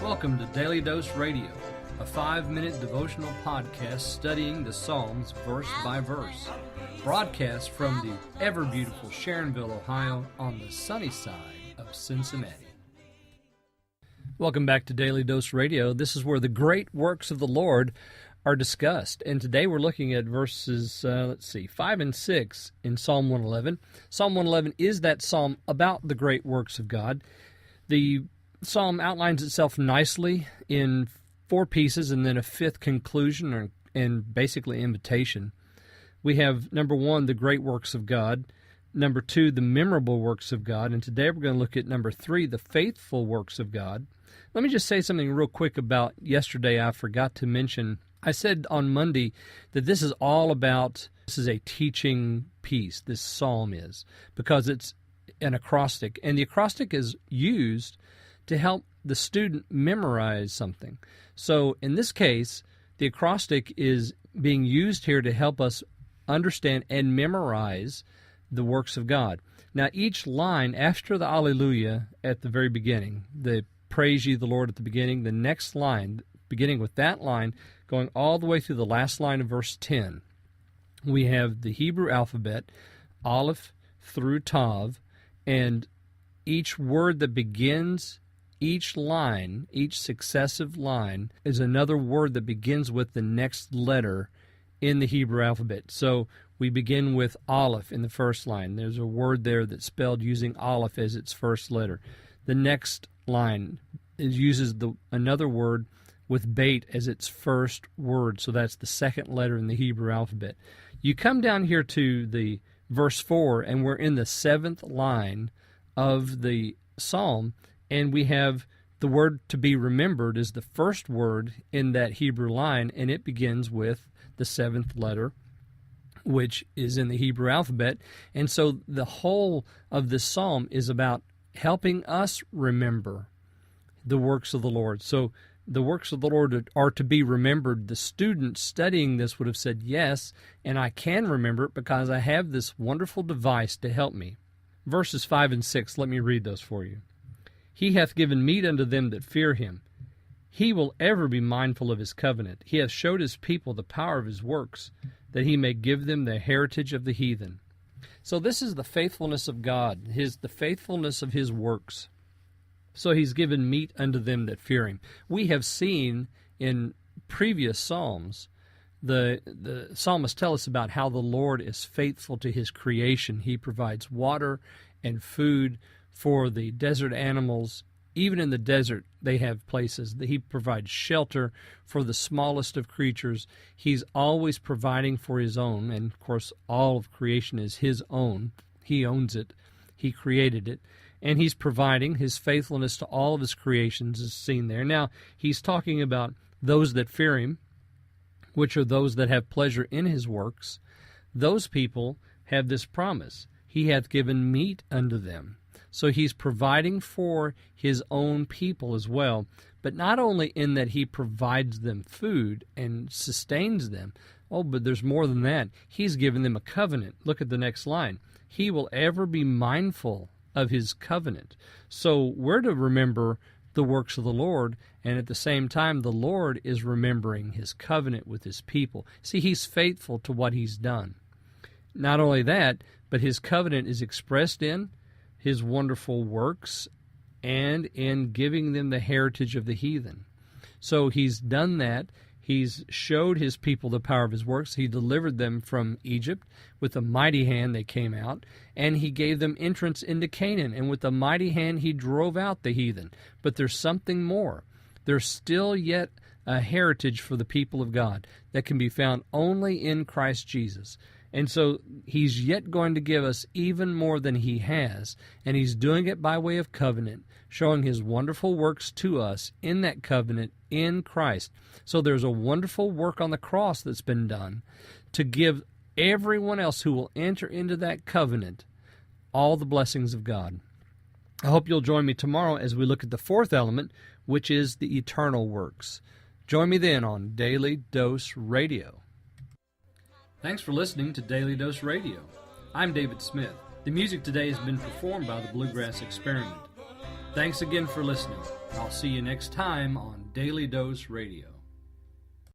Welcome to Daily Dose Radio, a 5-minute devotional podcast studying the Psalms verse by verse. Broadcast from the ever-beautiful Sharonville, Ohio, on the sunny side of Cincinnati. Welcome back to Daily Dose Radio. This is where the great works of the Lord are discussed. And today we're looking at verses, 5 and 6 in Psalm 111. Psalm 111 is that psalm about the great works of God. The psalm outlines itself nicely in 4 pieces and then a 5th conclusion and basically invitation. We have, number 1, the great works of God. Number 2, the memorable works of God. And today we're going to look at number 3, the faithful works of God. Let me just say something real quick about yesterday I forgot to mention. I said on Monday that this is a teaching piece, this psalm is, because it's an acrostic. And the acrostic is used to help the student memorize something. So in this case, the acrostic is being used here to help us understand and memorize the works of God. Now each line after the Alleluia at the very beginning, the Praise ye the Lord at the beginning, the next line, beginning with that line, going all the way through the last line of verse 10, we have the Hebrew alphabet, Aleph through Tav, and each word that begins each line, each successive line, is another word that begins with the next letter in the Hebrew alphabet. So we begin with Aleph in the first line. There's a word there that's spelled using Aleph as its first letter. The next line uses another word with Beit as its first word, so that's the second letter in the Hebrew alphabet. You come down here to the verse 4, and we're in the 7th line of the psalm, and we have the word to be remembered is the first word in that Hebrew line, and it begins with the 7th letter, which is in the Hebrew alphabet. And so the whole of this psalm is about helping us remember the works of the Lord. So the works of the Lord are to be remembered. The student studying this would have said, yes, and I can remember it because I have this wonderful device to help me. Verses 5 and 6, let me read those for you. He hath given meat unto them that fear him. He will ever be mindful of his covenant. He hath showed his people the power of his works, that he may give them the heritage of the heathen. So this is the faithfulness of God, the faithfulness of his works. So he's given meat unto them that fear him. We have seen in previous psalms, the psalmists tell us about how the Lord is faithful to his creation. He provides water and food for the desert animals. Even in the desert, they have places that he provides shelter for the smallest of creatures. He's always providing for his own, and of course, all of creation is his own. He owns it. He created it. And he's providing his faithfulness to all of his creations is seen there. Now, he's talking about those that fear him, which are those that have pleasure in his works. Those people have this promise. He hath given meat unto them. So he's providing for his own people as well, but not only in that he provides them food and sustains them. Oh, but there's more than that. He's given them a covenant. Look at the next line. He will ever be mindful of his covenant. So we're to remember the works of the Lord, and at the same time, the Lord is remembering his covenant with his people. See, he's faithful to what he's done. Not only that, but his covenant is expressed in his wonderful works and in giving them the heritage of the heathen. So he's done that. He's showed his people the power of his works. He delivered them from Egypt. With a mighty hand they came out, and he gave them entrance into Canaan. And with a mighty hand he drove out the heathen. But there's something more. There's still yet a heritage for the people of God that can be found only in Christ Jesus. And so he's yet going to give us even more than he has, and he's doing it by way of covenant, showing his wonderful works to us in that covenant in Christ. So there's a wonderful work on the cross that's been done to give everyone else who will enter into that covenant all the blessings of God. I hope you'll join me tomorrow as we look at the 4th element, which is the eternal works. Join me then on Daily Dose Radio. Thanks for listening to Daily Dose Radio. I'm David Smith. The music today has been performed by the Bluegrass Experiment. Thanks again for listening. I'll see you next time on Daily Dose Radio.